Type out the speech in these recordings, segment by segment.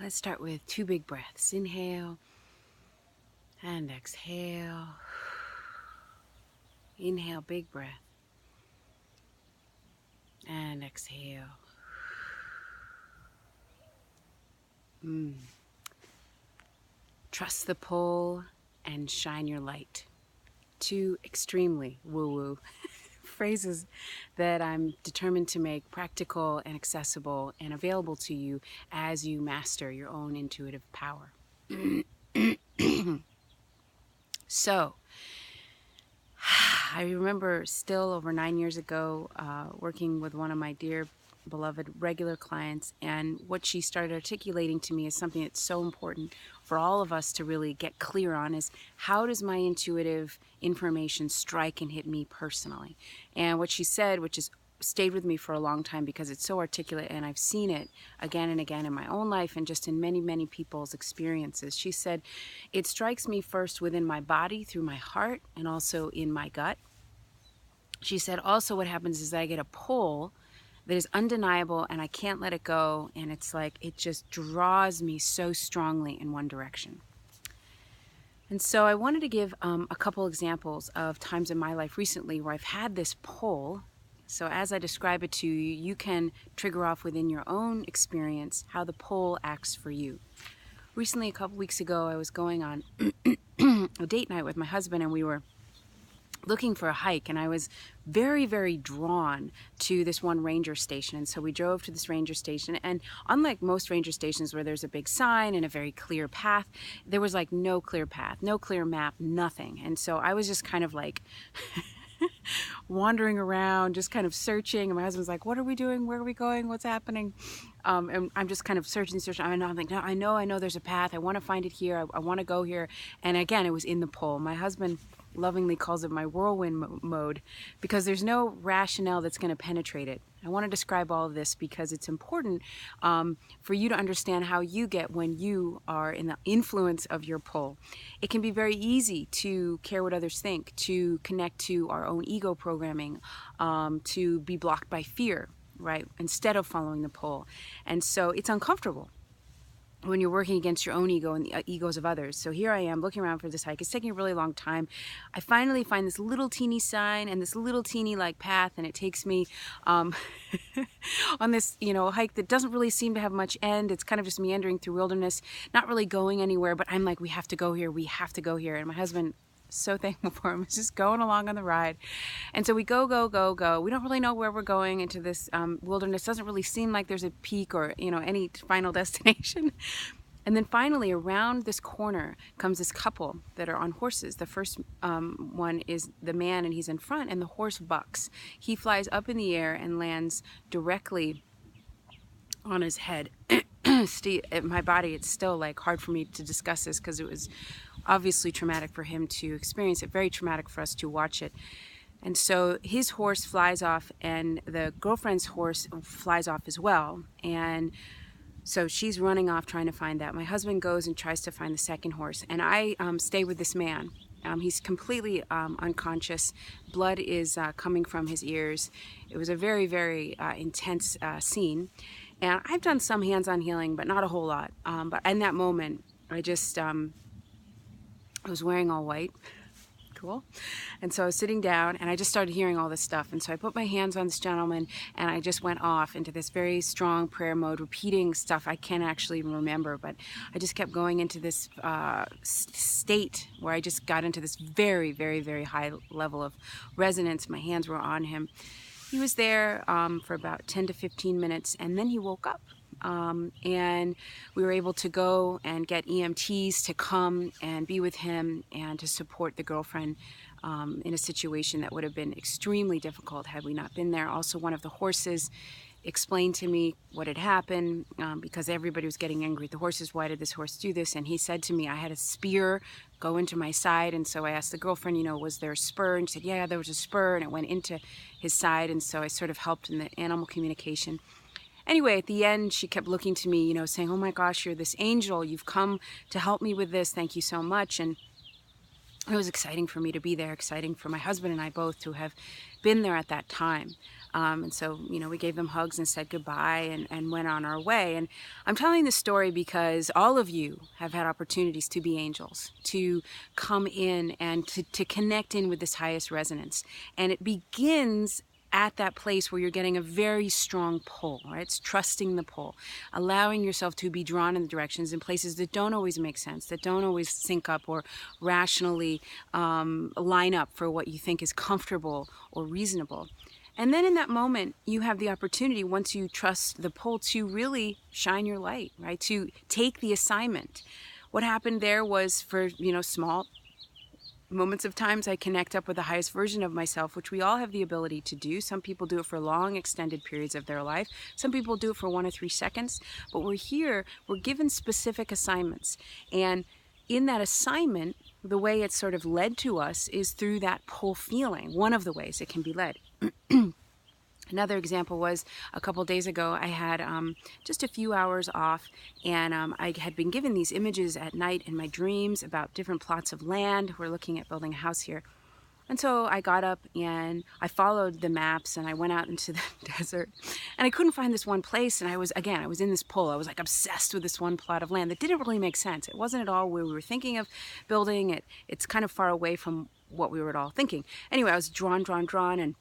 Let's start with 2 big breaths. Inhale and exhale. Inhale, big breath. And exhale. Trust the pull and shine your light. 2 extremely woo-woo phrases that I'm determined to make practical and accessible and available to you as you master your own intuitive power. So, I remember still over 9 years ago working with one of my dear beloved regular clients, and what she started articulating to me is something that's so important for all of us to really get clear on is how does my intuitive information strike and hit me personally. And what she said, which has stayed with me for a long time because it's so articulate and I've seen it again and again in my own life and just in many, many people's experiences. She said, it strikes me first within my body through my heart and also in my gut. She said also what happens is I get a pull that is undeniable and I can't let it go, and it's like it just draws me so strongly in one direction. And so I wanted to give a couple examples of times in my life recently where I've had this pull. So as I describe it to you, you can trigger off within your own experience how the pull acts for you. Recently, a couple weeks ago, I was going on a date night with my husband, and we were looking for a hike, and I was very, very drawn to this one ranger station. And so we drove to this ranger station, and unlike most ranger stations where there's a big sign and a very clear path, there was like no clear path, no clear map, nothing. And so I was just kind of like wandering around, just kind of searching, and my husband's like, what are we doing, where are we going, what's happening? And I'm just kind of searching. I'm like, no, I know there's a path, I want to find it here, I want to go here. And again, it was in the pull. My husband lovingly calls it my whirlwind mode because there's no rationale that's going to penetrate it. I want to describe all of this because it's important for you to understand how you get when you are in the influence of your pull. It can be very easy to care what others think, to connect to our own ego programming, to be blocked by fear, right, instead of following the pull. And so it's uncomfortable when you're working against your own ego and the egos of others. So here I am looking around for this hike. It's taking a really long time. I finally find this little teeny sign and this little teeny like path, and it takes me on this, hike that doesn't really seem to have much end. It's kind of just meandering through wilderness, not really going anywhere, but I'm like, we have to go here. We have to go here. And my husband, so thankful for him, is just going along on the ride. And so we go. We don't really know where we're going into this wilderness. Doesn't really seem like there's a peak or, any final destination. And then finally, around this corner comes this couple that are on horses. The first one is the man, and he's in front, and the horse bucks. He flies up in the air and lands directly on his head. My body, it's still like hard for me to discuss this because it was obviously traumatic for him to experience it, very traumatic for us to watch it. And so his horse flies off, and the girlfriend's horse flies off as well. And so she's running off trying to find that. My husband goes and tries to find the second horse, and I stay with this man. He's completely unconscious. Blood is coming from his ears. It was a very, very intense scene. And I've done some hands-on healing, but not a whole lot. But in that moment, I just, I was wearing all white. Cool. And so I was sitting down, and I just started hearing all this stuff. And so I put my hands on this gentleman, and I just went off into this very strong prayer mode, repeating stuff I can't actually even remember. But I just kept going into this state where I just got into this very, very, very high level of resonance. My hands were on him. He was there for about 10 to 15 minutes, and then he woke up. And we were able to go and get EMTs to come and be with him and to support the girlfriend in a situation that would have been extremely difficult had we not been there. Also, one of the horses explained to me what had happened because everybody was getting angry at the horses. Why did this horse do this? And he said to me, I had a spear go into my side. And so I asked the girlfriend, was there a spur? And she said, yeah, there was a spur, and it went into his side. And so I sort of helped in the animal communication. Anyway, at the end, she kept looking to me, saying, oh my gosh, you're this angel. You've come to help me with this. Thank you so much. And it was exciting for me to be there, exciting for my husband and I both to have been there at that time. And so, we gave them hugs and said goodbye and went on our way. And I'm telling this story because all of you have had opportunities to be angels, to come in and to connect in with this highest resonance. And it begins at that place where you're getting a very strong pull, right? It's trusting the pull, allowing yourself to be drawn in the directions in places that don't always make sense, that don't always sync up or rationally line up for what you think is comfortable or reasonable. And then in that moment, you have the opportunity, once you trust the pull, to really shine your light, right? To take the assignment. What happened there was, for, small moments of times, I connect up with the highest version of myself, which we all have the ability to do. Some people do it for long, extended periods of their life. Some people do it for 1 or 3 seconds. But we're given specific assignments. And in that assignment, the way it's sort of led to us is through that pull feeling. One of the ways it can be led. Another example was a couple days ago, I had just a few hours off, and I had been given these images at night in my dreams about different plots of land. We're looking at building a house here. And so I got up and I followed the maps and I went out into the desert, and I couldn't find this one place. And I was in this pull. I was like obsessed with this one plot of land that didn't really make sense. It wasn't at all where we were thinking of building it. It's kind of far away from what we were at all thinking. Anyway, I was drawn, and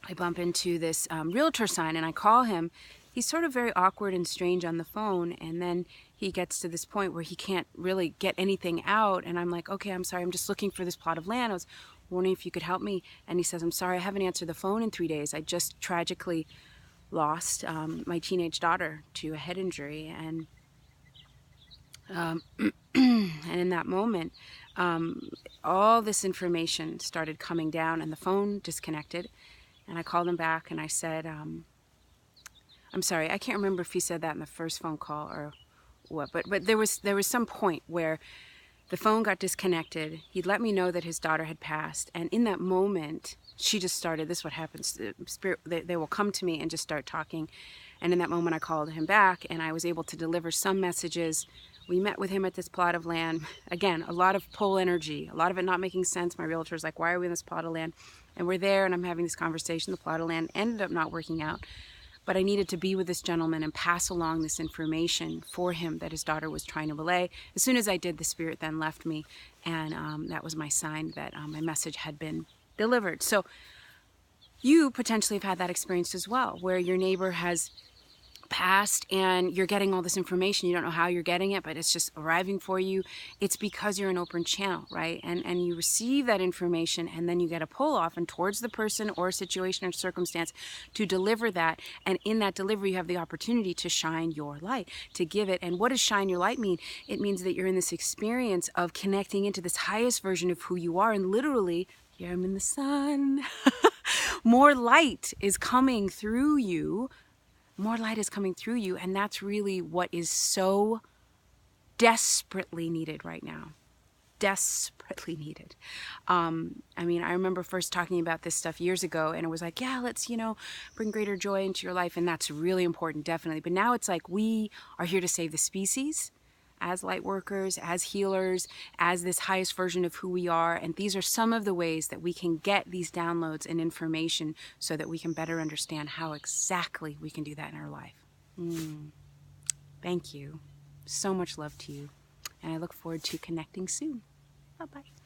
I bump into this realtor sign, and I call him. He's sort of very awkward and strange on the phone, and then he gets to this point where he can't really get anything out, and I'm like, okay, I'm sorry, I'm just looking for this plot of land. I was wondering if you could help me. And he says, I'm sorry, I haven't answered the phone in 3 days. I just tragically lost my teenage daughter to a head injury, and and in that moment, all this information started coming down, and the phone disconnected. And I called him back and I said, I'm sorry, I can't remember if he said that in the first phone call or what, but there was some point where the phone got disconnected. He'd let me know that his daughter had passed. And in that moment, she just started, this is what happens, the spirit, they will come to me and just start talking. And in that moment, I called him back and I was able to deliver some messages. We met with him at this plot of land. Again, a lot of pull energy, a lot of it not making sense. My realtor's like, why are we in this plot of land? And we're there and I'm having this conversation. The plot of land ended up not working out. But I needed to be with this gentleman and pass along this information for him that his daughter was trying to relay. As soon as I did, the spirit then left me. And that was my sign that my message had been delivered. So you potentially have had that experience as well, where your neighbor has passed and you're getting all this information. You don't know how you're getting it, but it's just arriving for you. It's because you're an open channel, right? And you receive that information and then you get a pull off and towards the person or situation or circumstance to deliver that. And in that delivery, you have the opportunity to shine your light, to give it. And what does shine your light mean? It means that you're in this experience of connecting into this highest version of who you are. And literally, here I'm in the sun. More light is coming through you. More light is coming through you, and that's really what is so desperately needed right now. Desperately needed. I remember first talking about this stuff years ago, and it was like, yeah, let's, bring greater joy into your life, and that's really important, definitely. But now it's like we are here to save the species, as light workers, as healers, as this highest version of who we are. And these are some of the ways that we can get these downloads and information so that we can better understand how exactly we can do that in our life. Thank you. So much love to you. And I look forward to connecting soon. Bye-bye.